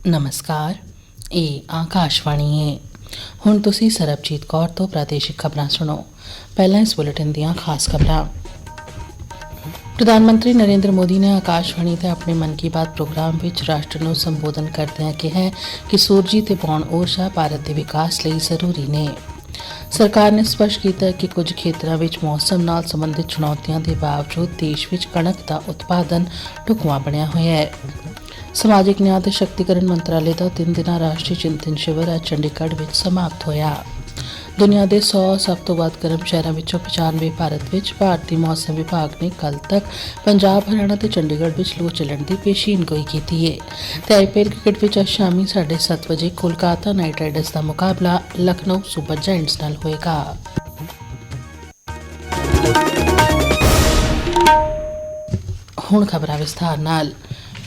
नमस्कार, ਇਹ ਆਕਾਸ਼ਵਾਣੀ ਹੈ। ਹੁਣ ਤੁਸੀਂ ਸਰਬਜੀਤ ਕੌਰ ਤੋਂ ਪ੍ਰਾਦੇਸ਼ਿਕ ਖਬਰਾਂ ਸੁਣੋ। ਪਹਿਲਾਂ ਇਸ ਬੁਲੇਟਿਨ ਦੀਆਂ ਖਾਸ ਖਬਰਾਂ। ਪ੍ਰਧਾਨ ਮੰਤਰੀ ਨਰਿੰਦਰ ਮੋਦੀ ਨੇ ਆਕਾਸ਼ਵਾਣੀ ਤੇ ਆਪਣੇ ਮਨ ਕੀ ਬਾਤ ਪ੍ਰੋਗਰਾਮ ਵਿੱਚ ਰਾਸ਼ਟਰ ਨੂੰ ਸੰਬੋਧਨ ਕਰਦਿਆਂ ਕਿਹਾ ਕਿ ਸੂਰਜੀ ਤੇ ਪੌਣ ਊਰਜਾ ਭਾਰਤ ਦੇ ਵਿਕਾਸ ਲਈ ਜ਼ਰੂਰੀ ਨੇ। ਸਰਕਾਰ ਨੇ ਸਪਸ਼ਟ ਕੀਤਾ ਕਿ ਕੁਝ ਖੇਤਰਾਂ ਵਿੱਚ ਮੌਸਮ ਨਾਲ ਸੰਬੰਧਿਤ ਚੁਣੌਤੀਆਂ ਦੇ ਬਾਵਜੂਦ ਦੇਸ਼ ਵਿੱਚ ਕਣਕ ਦਾ ਉਤਪਾਦਨ ਢੁਕਵਾਂ ਬਣਿਆ ਹੋਇਆ ਹੈ। ਸਮਾਜਿਕ ਨਿਆਂ ਤੇ ਸ਼ਕਤੀਕਰਨ ਮੰਤਰਾਲੇ ਦਾ 3 ਦਿਨਾਂ ਰਾਸ਼ਟਰੀ ਚਿੰਤਨ ਸ਼ਿਵਰ ਅੱਜ ਚੰਡੀਗੜ੍ਹ ਵਿੱਚ ਸਮਾਪਤ ਹੋਇਆ। ਦੁਨੀਆ ਦੇ 100 ਸਭ ਤੋਂ ਵੱਧ ਗਰਮ ਸ਼ਹਿਰਾਂ ਵਿੱਚੋਂ 95 ਭਾਰਤ ਵਿੱਚ। ਭਾਰਤੀ ਮੌਸਮ ਵਿਭਾਗ ਨੇ ਕੱਲ੍ਹ ਤੱਕ ਪੰਜਾਬ, ਹਰਿਆਣਾ ਤੇ ਚੰਡੀਗੜ੍ਹ ਵਿੱਚ ਲੂ ਚੱਲਣ ਦੀ ਪੇਸ਼ੀਨਗੋਈ ਕੀਤੀ ਹੈ। ਤੇ IPL ਕ੍ਰਿਕਟ ਵਿੱਚ ਅੱਜ ਸ਼ਾਮੀ 7:30 ਵਜੇ ਕੋਲਕਾਤਾ ਨਾਈਟ ਰਾਈਡਰਸ ਦਾ ਮੁਕਾਬਲਾ ਲਖਨਊ ਸੁਪਰ ਜਾਇੰਟਸ ਨਾਲ ਹੋਏਗਾ। ਹੁਣ ਖਬਰਾਂ ਵਿਸਥਾਰ ਨਾਲ।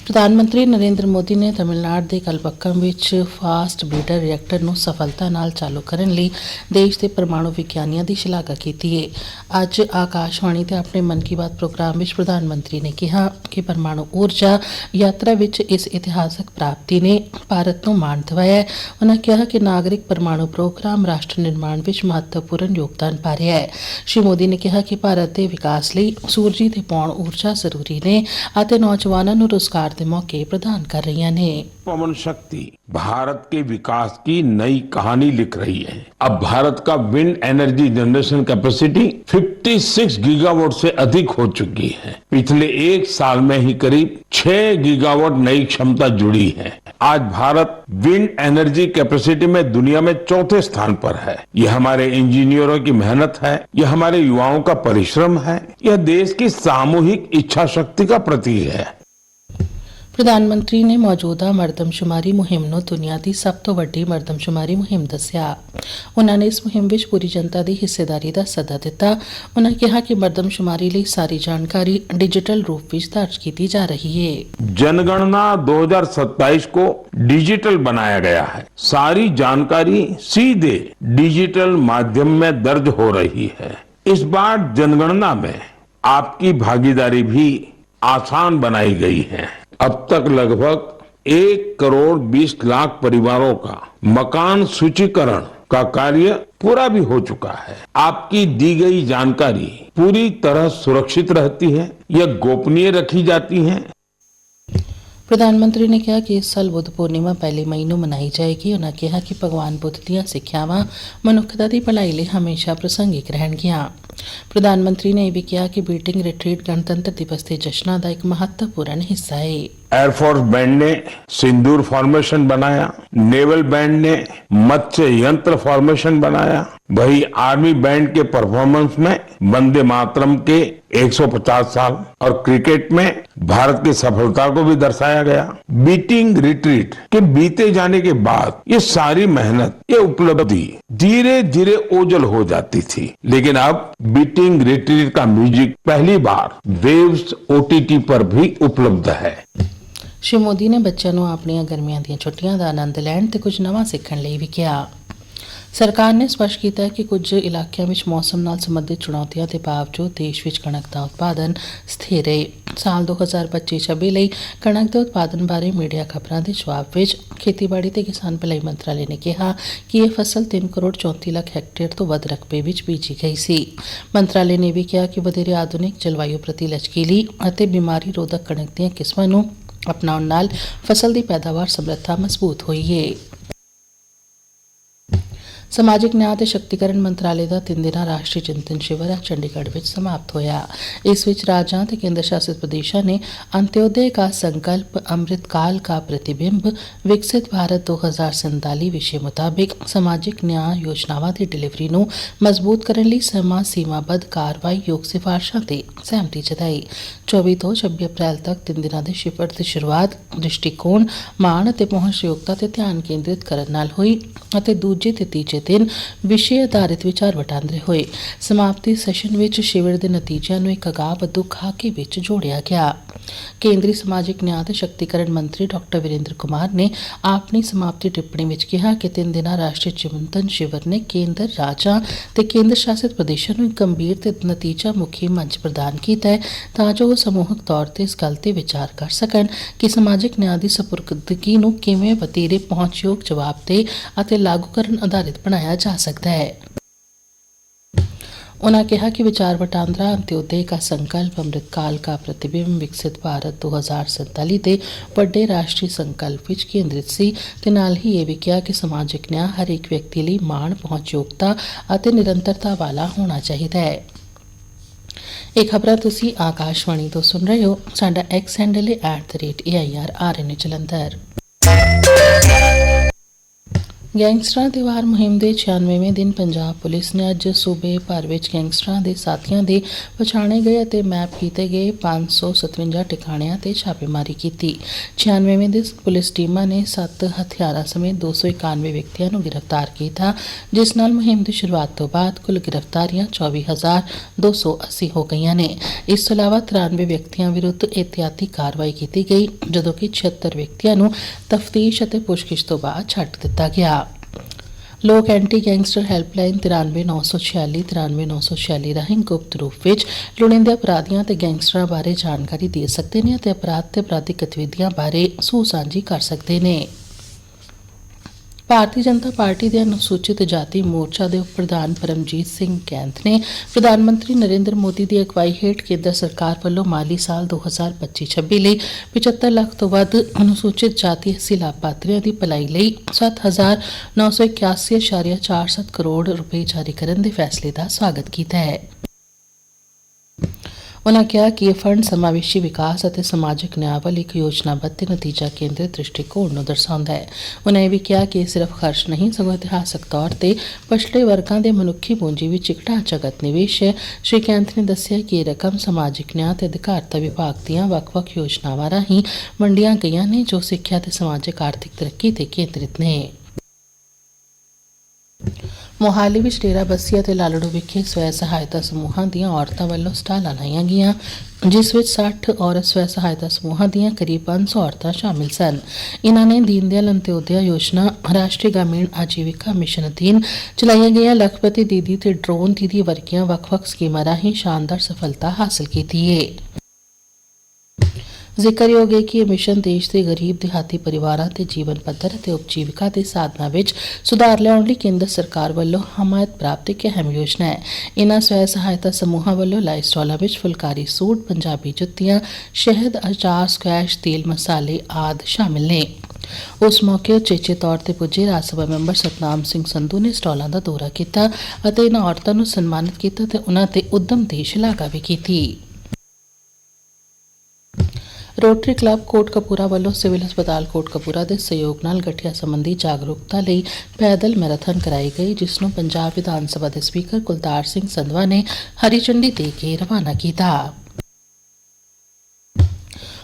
ਪ੍ਰਧਾਨ ਮੰਤਰੀ ਨਰਿੰਦਰ ਮੋਦੀ ਨੇ ਤਮਿਲਨਾਡੂ ਦੇ ਕਲਪੱਕਮ ਵਿੱਚ ਫਾਸਟ ਬ੍ਰੀਡਰ ਰਿਐਕਟਰ ਨੂੰ ਸਫਲਤਾ ਨਾਲ ਚਾਲੂ ਕਰਨ ਲਈ ਦੇਸ਼ ਦੇ ਪਰਮਾਣੂ ਵਿਗਿਆਨੀਆਂ ਦੀ ਸ਼ਲਾਘਾ ਕੀਤੀ ਹੈ। ਅੱਜ ਆਕਾਸ਼ਵਾਣੀ ਤੇ ਆਪਣੇ ਮਨ ਕੀ ਬਾਤ ਪ੍ਰੋਗਰਾਮ ਵਿੱਚ ਪ੍ਰਧਾਨ ਮੰਤਰੀ ਨੇ ਕਿਹਾ ਕਿ ਪਰਮਾਣੂ ਊਰਜਾ ਯਾਤਰਾ ਵਿੱਚ ਇਸ ਇਤਿਹਾਸਕ ਪ੍ਰਾਪਤੀ ਨੇ ਭਾਰਤ ਨੂੰ ਮਾਣ ਦਿਵਾਇਆ ਹੈ। ਉਨ੍ਹਾਂ ਕਿਹਾ ਕਿ ਨਾਗਰਿਕ ਪਰਮਾਣੂ ਪ੍ਰੋਗਰਾਮ ਰਾਸ਼ਟਰ ਨਿਰਮਾਣ ਵਿੱਚ ਮਹੱਤਵਪੂਰਨ ਯੋਗਦਾਨ ਪਾ ਰਿਹਾ ਹੈ। ਸ਼੍ਰੀ ਮੋਦੀ ਨੇ ਕਿਹਾ ਕਿ ਭਾਰਤ ਦੇ ਵਿਕਾਸ ਲਈ ਸੂਰਜੀ ਤੇ ਪੌਣ ਊਰਜਾ ਜ਼ਰੂਰੀ ਨੇ ਅਤੇ ਨੌਜਵਾਨਾਂ ਨੂੰ ਰੁਜ਼ਗਾਰ के मौके प्रदान कर रही हैं। पवन शक्ति भारत के विकास की नई कहानी लिख रही है। अब भारत का wind energy generation capacity 56 gigawatt से अधिक हो चुकी है। पिछले एक साल में ही करीब 6 गीगावाट नई क्षमता जुड़ी है। आज भारत विंड एनर्जी कैपेसिटी में दुनिया में चौथे स्थान पर है। यह हमारे इंजीनियरों की मेहनत है, यह हमारे युवाओं का परिश्रम है, यह देश की सामूहिक इच्छा शक्ति का प्रतीक है। ਪ੍ਰਧਾਨ ਮੰਤਰੀ ਨੇ ਮੌਜੂਦਾ ਮਰਦਮਸ਼ੁਮਾਰੀ ਮੁਹਿੰਮ ਨੂੰ ਦੁਨੀਆ ਦੀ ਸਭ ਤੋਂ ਵੱਡੀ ਮਰਦਮਸ਼ੁਮਾਰੀ ਮੁਹਿੰਮ ਦੱਸਿਆ। ਉਨ੍ਹਾਂ ਨੇ ਇਸ ਮੁਹਿੰਮ ਵਿੱਚ ਪੂਰੀ ਜਨਤਾ ਦੀ ਹਿੱਸੇਦਾਰੀ ਦਾ ਸੱਦਾ ਦਿੱਤਾ। ਉਨ੍ਹਾਂ ਕਿਹਾ ਕਿ ਮਰਦਮਸ਼ੁਮਾਰੀ ਲਈ ਸਾਰੀ ਜਾਣਕਾਰੀ ਡਿਜੀਟਲ ਰੂਪ ਵਿੱਚ ਦਰਜ ਕੀਤੀ ਜਾ ਰਹੀ है। जनगणना 2027 को डिजिटल बनाया गया है। सारी जानकारी सीधे डिजिटल माध्यम में दर्ज हो रही है। इस बार जनगणना में आपकी भागीदारी भी आसान बनाई गई है। अब तक लगभग 1 करोड़ 20 लाख परिवारों का मकान सूचीकरण का कार्य पूरा भी हो चुका है। आपकी दी गई जानकारी पूरी तरह सुरक्षित रहती है, यह गोपनीय रखी जाती है। ਪ੍ਰਧਾਨ ਮੰਤਰੀ ਨੇ ਕਿਹਾ ਕਿ ਇਸ ਸਾਲ ਬੁੱਧ ਪੂਰਨਿਮਾ 1 ਮਈ ਨੂੰ ਮਨਾਈ ਜਾਏਗੀ। ਉਨ੍ਹਾਂ ਕਿਹਾ ਕਿ ਭਗਵਾਨ ਬੁੱਧ ਦੀਆਂ ਸਿੱਖਿਆਵਾਂ ਮਨੁੱਖਤਾ ਦੀ ਭਲਾਈ ਲਈ ਹਮੇਸ਼ਾ ਪ੍ਰਸੰਗਿਕ ਰਹਿਣਗੀਆਂ। ਪ੍ਰਧਾਨ ਮੰਤਰੀ ਨੇ ਇਹ ਵੀ ਕਿਹਾ ਕਿ ਬੀਟਿੰਗ ਰਿਟਰੀਟ ਗਣਤੰਤਰ ਦਿਵਸ ਦੇ ਜਸ਼ਨਾਂ ਦਾ ਇੱਕ ਮਹੱਤਵਪੂਰਨ ਹਿੱਸਾ ਹੈ। एयरफोर्स बैंड ने सिंदूर फॉर्मेशन बनाया, नेवल बैंड ने मत्स्य यंत्र फॉर्मेशन बनाया, वही आर्मी बैंड के परफॉर्मेंस में वंदे मातरम के 150 साल और क्रिकेट में भारत की सफलता को भी दर्शाया गया। बीटिंग रिट्रीट के बीते जाने के बाद ये सारी मेहनत, ये उपलब्धि धीरे धीरे ओझल हो जाती थी, लेकिन अब बीटिंग रिट्रीट का म्यूजिक पहली बार वेव्स OTT पर भी उपलब्ध है। ਸ਼੍ਰੀ ਮੋਦੀ ਨੇ ਬੱਚਿਆਂ ਨੂੰ ਆਪਣੀਆਂ ਗਰਮੀਆਂ ਦੀਆਂ ਛੁੱਟੀਆਂ ਦਾ ਆਨੰਦ ਲੈਣ ਤੇ ਕੁਝ ਨਵਾਂ ਸਿੱਖਣ ਲਈ ਵੀ ਕਿਹਾ। ਸਰਕਾਰ ਨੇ ਸਪਸ਼ਟ ਕੀਤਾ ਕਿ ਕੁਝ ਇਲਾਕਿਆਂ ਵਿੱਚ ਮੌਸਮ ਨਾਲ ਸੰਬੰਧਿਤ ਚੁਣੌਤੀਆਂ ਦੇ ਬਾਵਜੂਦ ਦੇਸ਼ ਵਿੱਚ ਕਣਕ ਦਾ ਉਤਪਾਦਨ ਸਥਿਰ ਹੈ। ਸਾਲ 2025-26 ਲਈ ਕਣਕ ਦੇ ਉਤਪਾਦਨ ਬਾਰੇ ਮੀਡੀਆ ਖਬਰਾਂ ਦੇ ਜਵਾਬ ਵਿੱਚ ਖੇਤੀਬਾੜੀ ਤੇ ਕਿਸਾਨ ਭਲਾਈ ਮੰਤਰਾਲੇ ਨੇ ਕਿਹਾ ਕਿ ਇਹ ਫਸਲ 3 ਕਰੋੜ 34 ਲੱਖ ਹੈਕਟੇਅਰ ਤੋਂ ਵੱਧ ਰਕਬੇ ਵਿੱਚ ਬੀਜੀ ਗਈ ਸੀ। ਮੰਤਰਾਲੇ ਨੇ ਵੀ ਕਿਹਾ ਕਿ ਵਧੇਰੇ ਆਧੁਨਿਕ ਜਲਵਾਯੂ ਪ੍ਰਤੀ ਲਚਕੀਲੀ ਅਤੇ ਬਿਮਾਰੀ ਰੋਧਕ ਕਣਕ ਦੀਆਂ ਕਿਸਮਾਂ ਨੂੰ ਅਪਣਾਉਣ ਨਾਲ ਫਸਲ ਦੀ ਪੈਦਾਵਾਰ ਸਮਰੱਥਾ ਮਜ਼ਬੂਤ ਹੋਈ ਹੈ। ਸਮਾਜਿਕ ਨਿਆਂ ਤੇ ਸ਼ਕਤੀਕਰਨ ਮੰਤਰਾਲੇ ਦਾ 3 ਦਿਨਾਂ ਰਾਸ਼ਟਰੀ ਚਿੰਤਨ ਸ਼ਿਵਰ ਅੱਜ ਚੰਡੀਗੜ੍ਹ ਵਿੱਚ ਸਮਾਪਤ ਹੋਇਆ। ਇਸ ਵਿੱਚ ਰਾਜਾਂ ਤੇ ਕੇਂਦਰ ਸ਼ਾਸਿਤ ਪ੍ਰਦੇਸ਼ਾਂ ਨੇ ਅੰਤਯੋਦय का संकल्प, अमृतकाल का प्रतिबिंब, विकसित भारत 2047 ਵਿਸ਼ੇ ਮੁਤਾਬਿਕ ਸਮਾਜਿਕ ਨਿਆਂ ਯੋਜਨਾਵਾਂ ਦੀ ਡਿਲੀਵਰੀ ਨੂੰ ਮਜ਼ਬੂਤ ਕਰਨ ਲਈ ਸਮਾਂ ਸੀਮਾਬੱਧ ਕਾਰਵਾਈ ਯੋਗ ਸਿਫਾਰਸ਼ਾਂ ਤੇ ਸਹਿਮਤੀ ਜਤਾਈ। 24 ਤੋਂ 26 ਅਪ੍ਰੈਲ ਤੱਕ 3 ਦਿਨਾਂ ਦੇ ਸ਼ਿਵਰ ਦੀ ਸ਼ੁਰੂਆਤ ਦ੍ਰਿਸ਼ਟੀਕੋਣ, ਮਾਣ ਅਤੇ ਪਹੁੰਚਯੋਗਤਾ ਤੇ ਧਿਆਨ ਕੇਂਦਰਿਤ ਕਰਨ ਨਾਲ ਹੋਈ ਅਤੇ ਦੂਜੇ ਤੇ ਤੀਜੇ ਦਿਨ ਵਿਸ਼ੇ ਆਧਾਰਿਤ ਵਿਚਾਰ ਵਟਾਂਦਰੇ ਹੋਏ। ਸਮਾਪਤੀ ਸੈਸ਼ਨ ਵਿੱਚ ਸ਼ਿਵਰ ਦੇ ਨਤੀਜਿਆਂ ਨੂੰ ਇੱਕ ਅਗਾਂਹ ਵਧੂ ਖਾਕੇ ਵਿੱਚ ਜੋੜਿਆ ਗਿਆ। ਕੇਂਦਰੀ ਸਮਾਜਿਕ ਨਿਆਂ ਤੇ ਸ਼ਕਤੀਕਰਨ ਮੰਤਰੀ ਡਾਕਟਰ ਵੀਰੇਂਦਰ ਕੁਮਾਰ ਨੇ ਆਪਣੀ ਸਮਾਪਤੀ ਟਿੱਪਣੀ ਵਿੱਚ ਕਿਹਾ ਕਿ 3 ਦਿਨਾਂ ਰਾਸ਼ਟਰੀ ਚਿੰਤਨ ਸ਼ਿਵਰ ਨੇ ਕੇਂਦਰ ਰਾਜਾਂ ਤੇ ਕੇਂਦਰ ਸ਼ਾਸਿਤ ਪ੍ਰਦੇਸ਼ਾਂ ਨੂੰ ਇੱਕ ਗੰਭੀਰ ਤੇ ਨਤੀਜਾ ਮੁਖੀ ਮੰਚ ਪ੍ਰਦਾਨ ਕੀਤਾ ਹੈ ਤਾਂ ਜੋ ਉਹ ਸਮੂਹਕ ਤੌਰ ਤੇ ਇਸ ਗੱਲ ਤੇ ਵਿਚਾਰ ਕਰ ਸਕਣ ਕਿ ਸਮਾਜਿਕ ਨਿਆਂ ਦੀ ਸਪੁਰਦਗੀ ਨੂੰ ਕਿਵੇਂ ਵਧੇਰੇ ਪਹੁੰਚਯੋਗ ਜਵਾਬਦੇਹ ਅਤੇ ਲਾਗੂ ਕਰਨ ਆਧਾਰਿਤ ਬਣਾਇਆ ਜਾ ਸਕਦਾ ਹੈ। उन्होंने कहा कि विचार वटांदरा अंत्योदय का संकल्प अमृतकाल का प्रतिबिंब विकसित भारत 2047 के बड़े राष्ट्रीय संकल्प विच केंद्रित सी ते नाल ही ये भी कहा कि समाजिक न्याय हर एक व्यक्ति लिए मान पहुंचयोगता और निरंतरता वाला होना चाहिए है। ਇਹ ਖਬਰਾਂ ਤੁਸੀਂ ਆਕਾਸ਼ਵਾਣੀ ਤੋਂ ਸੁਣ ਰਹੇ ਹੋ। ਸਾਡਾ ਐਕਸ ਹੈਂਡਲ ਹੈ @AIRRN ਜਲੰਧਰ। ਗੈਂਗਸਟਰਾਂ ਦੇ ਵਾਰ ਮੁਹਿੰਮ ਦੇ 96ਵੇਂ ਦਿਨ ਪੰਜਾਬ ਪੁਲਿਸ ਨੇ ਅੱਜ ਸੂਬੇ ਭਰ ਵਿੱਚ ਗੈਂਗਸਟਰਾਂ ਦੇ ਸਾਥੀਆਂ ਦੇ ਪਛਾਣੇ ਗਏ ਅਤੇ ਮੈਪ ਕੀਤੇ ਗਏ 557 ਟਿਕਾਣਿਆਂ ਤੇ ਛਾਪੇਮਾਰੀ ਕੀਤੀ। 96ਵੇਂ ਦਿਨ ਪੁਲਿਸ ਟੀਮਾਂ ਨੇ 7 ਹਥਿਆਰਾਂ ਸਮੇਤ 291 ਵਿਅਕਤੀਆਂ ਨੂੰ ਗ੍ਰਿਫਤਾਰ ਕੀਤਾ, ਜਿਸ ਨਾਲ ਮੁਹਿੰਮ ਦੀ ਸ਼ੁਰੂਆਤ ਤੋਂ ਬਾਅਦ ਕੁੱਲ ਗ੍ਰਿਫਤਾਰੀਆਂ 24,280 ਹੋ ਗਈਆਂ ਨੇ। ਇਸ ਤੋਂ ਇਲਾਵਾ 93 ਵਿਅਕਤੀਆਂ ਵਿਰੁੱਧ ਇਹਤਿਆਤੀ ਕਾਰਵਾਈ ਕੀਤੀ ਗਈ, ਜਦੋਂ ਕਿ 76 ਵਿਅਕਤੀਆਂ ਨੂੰ ਤਫਤੀਸ਼ ਅਤੇ ਪੁੱਛਗਿੱਛ ਤੋਂ ਬਾਅਦ ਛੱਡ ਦਿੱਤਾ ਗਿਆ। ਲੋਕ ਐਂਟੀ ਗੈਂਗਸਟਰ ਹੈਲਪਲਾਈਨ 93,946 93,946 ਰਾਹੀਂ ਗੁਪਤ ਰੂਪ ਵਿੱਚ ਲੋੜੀਂਦੇ ਅਪਰਾਧੀਆਂ ਤੇ ਗੈਂਗਸਟਰਾਂ ਬਾਰੇ ਜਾਣਕਾਰੀ ਦੇ ਸਕਦੇ ਨੇ ਅਤੇ ਅਪਰਾਧ ਤੇ ਅਪਰਾਧਿਕ ਗਤੀਵਿਧੀਆਂ ਬਾਰੇ ਸੂਹ ਸਾਂਝੀ ਕਰ ਸਕਦੇ ਨੇ। ਭਾਰਤੀ ਜਨਤਾ ਪਾਰਟੀ ਦੇ ਅਨੁਸੂਚਿਤ ਜਾਤੀ ਮੋਰਚਾ ਦੇ ਉਪ ਪ੍ਰਧਾਨ ਪਰਮਜੀਤ ਸਿੰਘ ਕੈਂਥ ਨੇ ਪ੍ਰਧਾਨ ਮੰਤਰੀ ਨਰਿੰਦਰ ਮੋਦੀ ਦੀ ਅਗਵਾਈ ਹੇਠ ਕੇਂਦਰ ਸਰਕਾਰ ਵੱਲੋਂ ਮਾਲੀ ਸਾਲ 2025-26 ਲਈ 75 ਲੱਖ ਤੋਂ ਵੱਧ ਅਨੁਸੂਚਿਤ ਜਾਤੀ ਐਸਸੀ ਲਾਭਪਾਤਰੀਆਂ ਦੀ ਭਲਾਈ ਲਈ 7,981.47 ਕਰੋੜ ਰੁਪਏ ਜਾਰੀ ਕਰਨ ਦੇ ਫੈਸਲੇ ਦਾ ਸਵਾਗਤ ਕੀਤਾ ਹੈ। ਉਨ੍ਹਾਂ ਕਿਹਾ ਕਿ ਇਹ ਫੰਡ ਸਮਾਵੇਸ਼ੀ ਵਿਕਾਸ ਅਤੇ ਸਮਾਜਿਕ ਨਿਆਂ ਵੱਲ ਇੱਕ ਯੋਜਨਾਬੱਧ ਤੇ ਨਤੀਜਾ ਕੇਂਦਰਿਤ ਦ੍ਰਿਸ਼ਟੀਕੋਣ ਨੂੰ ਦਰਸਾਉਂਦਾ ਹੈ। ਉਨ੍ਹਾਂ ਇਹ ਵੀ ਕਿਹਾ ਕਿ ਇਹ ਸਿਰਫ ਖਰਚ ਨਹੀਂ ਸਗੋਂ ਇਤਿਹਾਸਕ ਤੌਰ ਤੇ ਪਛੜੇ ਵਰਗਾਂ ਦੇ ਮਨੁੱਖੀ ਪੂੰਜੀ ਵਿੱਚ ਇੱਕ ਢਾਂਚਾਗਤ ਨਿਵੇਸ਼ ਹੈ। ਸ਼੍ਰੀ ਕੈਂਥ ਨੇ ਦੱਸਿਆ ਕਿ ਇਹ ਰਕਮ ਸਮਾਜਿਕ ਨਿਆਂ ਤੇ ਅਧਿਕਾਰਤਾ ਵਿਭਾਗ ਦੀਆਂ ਵੱਖ-ਵੱਖ ਯੋਜਨਾਵਾਂ ਰਾਹੀਂ ਵੰਡੀਆਂ ਗਈਆਂ ਨੇ ਜੋ ਸਿੱਖਿਆ ਤੇ ਸਮਾਜਿਕ ਆਰਥਿਕ ਤਰੱਕੀ ਤੇ ਕੇਂਦਰਿਤ ਨੇ। ਮੋਹਾਲੀ ਵਿੱਚ ਡੇਰਾਬੱਸੀ ਅਤੇ ਲਾਲੜੂ ਵਿਖੇ ਸਵੈ ਸਹਾਇਤਾ ਸਮੂਹਾਂ ਦੀਆਂ ਔਰਤਾਂ ਵੱਲੋਂ ਸਟਾਲਾਂ ਲਾਈਆਂ ਗਈਆਂ, ਜਿਸ ਵਿੱਚ 60 ਔਰਤ ਸਵੈ ਸਹਾਇਤਾ ਸਮੂਹਾਂ ਦੀਆਂ ਕਰੀਬ 500 ਔਰਤਾਂ ਸ਼ਾਮਿਲ ਸਨ। ਇਨ੍ਹਾਂ ਨੇ ਦੀਨ ਦਿਆਲ ਅੰਤਯੋਦਿਆ ਯੋਜਨਾ, ਰਾਸ਼ਟਰੀ ਗ੍ਰਾਮੀਣ ਆਜੀਵਿਕਾ ਮਿਸ਼ਨ ਅਧੀਨ ਚਲਾਈਆਂ ਗਈਆਂ ਲੱਖਪਤੀ ਦੀਦੀ ਤੇ ਡਰੋਨ ਦੀਦੀ ਵਰਗੀਆਂ ਵੱਖ-ਵੱਖ ਸਕੀਮਾਂ ਰਾਹੀਂ ਸ਼ਾਨਦਾਰ ਸਫਲਤਾ ਹਾਸਲ ਕੀਤੀ ਹੈ। ਜ਼ਿਕਰਯੋਗ ਹੈ ਕਿ ਇਹ ਮਿਸ਼ਨ ਦੇਸ਼ ਦੇ ਗਰੀਬ ਦਿਹਾਤੀ ਪਰਿਵਾਰਾਂ ਦੇ ਜੀਵਨ ਪੱਧਰ ਅਤੇ ਉਪਜੀਵਿਕਾ ਦੇ ਸਾਧਨਾਂ ਵਿੱਚ ਸੁਧਾਰ ਲਿਆਉਣ ਲਈ ਕੇਂਦਰ ਸਰਕਾਰ ਵੱਲੋਂ ਹਮਾਇਤ ਪ੍ਰਾਪਤ ਇੱਕ ਅਹਿਮ ਯੋਜਨਾ ਹੈ। ਇਨ੍ਹਾਂ ਸਵੈ ਸਹਾਇਤਾ ਸਮੂਹਾਂ ਵੱਲੋਂ ਲਾਈ ਸਟਾਲਾਂ ਵਿੱਚ ਫੁਲਕਾਰੀ ਸੂਟ, ਪੰਜਾਬੀ ਜੁੱਤੀਆਂ, ਸ਼ਹਿਦ, ਅਚਾਰ, ਸਕਵੈਸ਼, ਤੇਲ, ਮਸਾਲੇ ਆਦਿ ਸ਼ਾਮਿਲ ਨੇ। ਉਸ ਮੌਕੇ ਉਚੇਚੇ ਤੌਰ ਤੇ ਪੁੱਜੇ ਰਾਜ ਸਭਾ ਮੈਂਬਰ ਸਤਨਾਮ ਸਿੰਘ ਸੰਧੂ ਨੇ ਸਟਾਲਾਂ ਦਾ ਦੌਰਾ ਕੀਤਾ ਅਤੇ ਇਨ੍ਹਾਂ ਔਰਤਾਂ ਨੂੰ ਸਨਮਾਨਿਤ ਕੀਤਾ ਤੇ ਉਨ੍ਹਾਂ ਤੇ ਉਦਮ ਦੀ ਸ਼ਲਾਘਾ ਵੀ ਕੀਤੀ। ਰੋਟਰੀ ਕਲੱਬ ਕੋਟਕਪੂਰਾ ਵੱਲੋਂ ਸਿਵਲ ਹਸਪਤਾਲ ਕੋਟਕਪੂਰਾ ਦੇ ਸਹਿਯੋਗ ਨਾਲ ਗਠੀਆ ਸੰਬੰਧੀ ਜਾਗਰੂਕਤਾ ਲਈ ਪੈਦਲ ਮੈਰਾਥਨ ਕਰਾਈ ਗਈ, ਜਿਸ ਨੂੰ ਪੰਜਾਬ ਵਿਧਾਨ ਸਭਾ ਦੇ ਸਪੀਕਰ ਕੁਲਤਾਰ ਸਿੰਘ ਸੰਧਵਾ ਨੇ ਹਰੀ ਝੰਡੀ ਦੇ ਕੇ ਰਵਾਨਾ ਕੀਤਾ।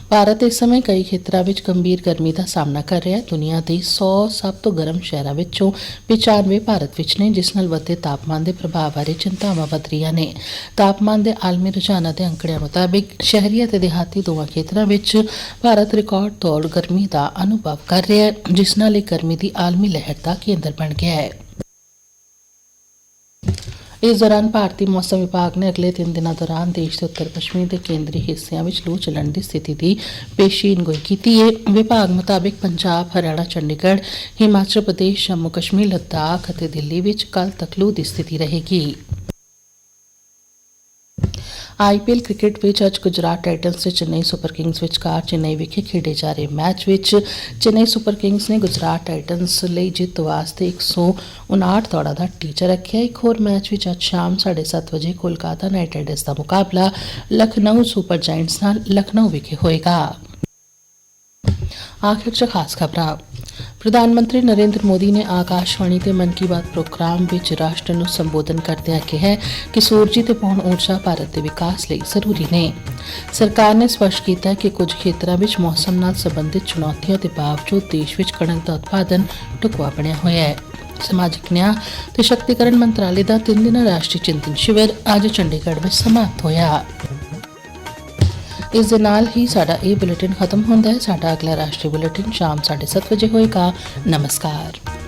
ਭਾਰਤ ਇਸ ਸਮੇਂ ਕਈ ਖੇਤਰਾਂ ਵਿੱਚ ਗੰਭੀਰ ਗਰਮੀ ਦਾ ਸਾਹਮਣਾ ਕਰ ਰਿਹਾ ਹੈ। ਦੁਨੀਆ ਦੇ 100 ਸਭ ਤੋਂ ਗਰਮ ਸ਼ਹਿਰਾਂ ਵਿੱਚੋਂ 95 ਭਾਰਤ ਵਿੱਚ ਨੇ, ਜਿਸ ਨਾਲ ਵਧਦੇ ਤਾਪਮਾਨ ਦੇ ਪ੍ਰਭਾਵ ਬਾਰੇ ਚਿੰਤਾਵਾਂ ਵਧ ਰਹੀਆਂ ਨੇ। ਤਾਪਮਾਨ ਦੇ ਆਲਮੀ ਰੁਝਾਨਾਂ ਦੇ ਅੰਕੜਿਆਂ ਮੁਤਾਬਿਕ ਸ਼ਹਿਰੀ ਅਤੇ ਦਿਹਾਤੀ ਦੋਵਾਂ ਖੇਤਰਾਂ ਵਿੱਚ ਭਾਰਤ ਰਿਕਾਰਡ ਤੋੜ ਗਰਮੀ ਦਾ ਅਨੁਭਵ ਕਰ ਰਿਹਾ ਹੈ, ਜਿਸ ਨਾਲ ਇਹ ਗਰਮੀ ਦੀ ਆਲਮੀ ਲਹਿਰ ਦਾ ਕੇਂਦਰ ਬਣ ਗਿਆ ਹੈ। ਇਸ ਦੌਰਾਨ ਭਾਰਤੀ ਮੌਸਮ ਵਿਭਾਗ ਨੇ ਅਗਲੇ 3 ਦਿਨਾਂ ਦੌਰਾਨ ਦੇਸ਼ ਦੇ ਉੱਤਰ ਪੱਛਮੀ ਤੇ ਕੇਂਦਰੀ ਹਿੱਸਿਆਂ ਵਿੱਚ ਲੂ ਚੱਲਣ ਦੀ ਸਥਿਤੀ ਦੀ ਪੇਸ਼ੀਨਗੋਈ ਕੀਤੀ ਹੈ। ਵਿਭਾਗ ਮੁਤਾਬਿਕ ਪੰਜਾਬ, ਹਰਿਆਣਾ, ਚੰਡੀਗੜ੍ਹ, ਹਿਮਾਚਲ ਪ੍ਰਦੇਸ਼, ਜੰਮੂ ਕਸ਼ਮੀਰ, ਲੱਦਾਖ ਅਤੇ ਦਿੱਲੀ ਵਿੱਚ ਕੱਲ੍ਹ ਤੱਕ ਲੂ ਦੀ ਸਥਿਤੀ ਰਹੇਗੀ। ਆਈਪੀਐਲ ਕ੍ਰਿਕਟ ਵਿੱਚ ਅੱਜ ਗੁਜਰਾਤ ਟਾਈਟਨਸ ਤੇ ਚੇਨਈ ਸੁਪਰ ਕਿੰਗਸ ਵਿਚਕਾਰ ਚੇਨਈ ਵਿਖੇ ਖੇਡੇ ਜਾ ਰਹੇ ਮੈਚ ਵਿੱਚ ਚੇਨਈ ਸੁਪਰ ਕਿੰਗਸ ਨੇ ਗੁਜਰਾਤ ਟਾਈਟਨਸ ਲਈ ਜਿੱਤ ਵਾਸਤੇ 159 ਦੌੜਾਂ ਦਾ ਟੀਚਾ ਰੱਖਿਆ। ਇੱਕ ਹੋਰ ਮੈਚ ਵਿੱਚ ਅੱਜ ਸ਼ਾਮ 7:30 ਵਜੇ ਕੋਲਕਾਤਾ ਨਾਈਟ ਰਾਈਡਰਸ ਦਾ ਮੁਕਾਬਲਾ ਲਖਨਊ ਸੁਪਰ ਜਾਇੰਟਸ ਨਾਲ ਲਖਨਊ ਵਿਖੇ ਹੋਏਗਾ। ਆਖਿਰ 'ਚ ਖਾਸ ਖਬਰਾਂ। ਪ੍ਰਧਾਨ ਮੰਤਰੀ ਨਰਿੰਦਰ ਮੋਦੀ ਨੇ ਆਕਾਸ਼ਵਾਣੀ ਤੇ ਮਨ ਕੀ ਬਾਤ ਪ੍ਰੋਗਰਾਮ ਵਿੱਚ ਰਾਸ਼ਟਰ ਨੂੰ ਸੰਬੋਧਨ ਕਰਦਿਆਂ ਕਿਹਾ ਕਿ ਸੂਰਜੀ ਤੇ ਪੌਣ ਊਰਜਾ ਭਾਰਤ ਦੇ ਵਿਕਾਸ ਲਈ ਜ਼ਰੂਰੀ ਨੇ। ਸਰਕਾਰ ਨੇ ਸਪਸ਼ਟ ਕੀਤਾ ਕਿ ਕੁਝ ਖੇਤਰਾਂ ਵਿੱਚ ਮੌਸਮ ਨਾਲ ਸੰਬੰਧਿਤ ਚੁਣੌਤੀਆਂ ਦੇ ਬਾਵਜੂਦ ਦੇਸ਼ ਵਿੱਚ ਕਣਕ ਦਾ ਉਤਪਾਦਨ ਢੁਕਵਾਂ ਬਣਿਆ ਹੋਇਆ ਹੈ। ਸਮਾਜਿਕ ਨਿਆਂ ਤੇ ਸ਼ਕਤੀਕਰਨ ਮੰਤਰਾਲੇ ਦਾ 3 ਦਿਨਾਂ ਰਾਸ਼ਟਰੀ ਚਿੰਤਨ ਸ਼ਿਵਰ ਅੱਜ ਚੰਡੀਗੜ੍ਹ ਵਿੱਚ ਸਮਾਪਤ ਹੋਇਆ। ਇਸ ਦੇ ਨਾਲ ਹੀ ਸਾਡਾ ਇਹ ਬੁਲੇਟਿਨ ਖਤਮ ਹੁੰਦਾ ਹੈ। ਸਾਡਾ ਅਗਲਾ ਰਾਸ਼ਟਰੀ ਬੁਲੇਟਿਨ ਸ਼ਾਮ 7:30 ਵਜੇ ਹੋਏਗਾ। ਨਮਸਕਾਰ।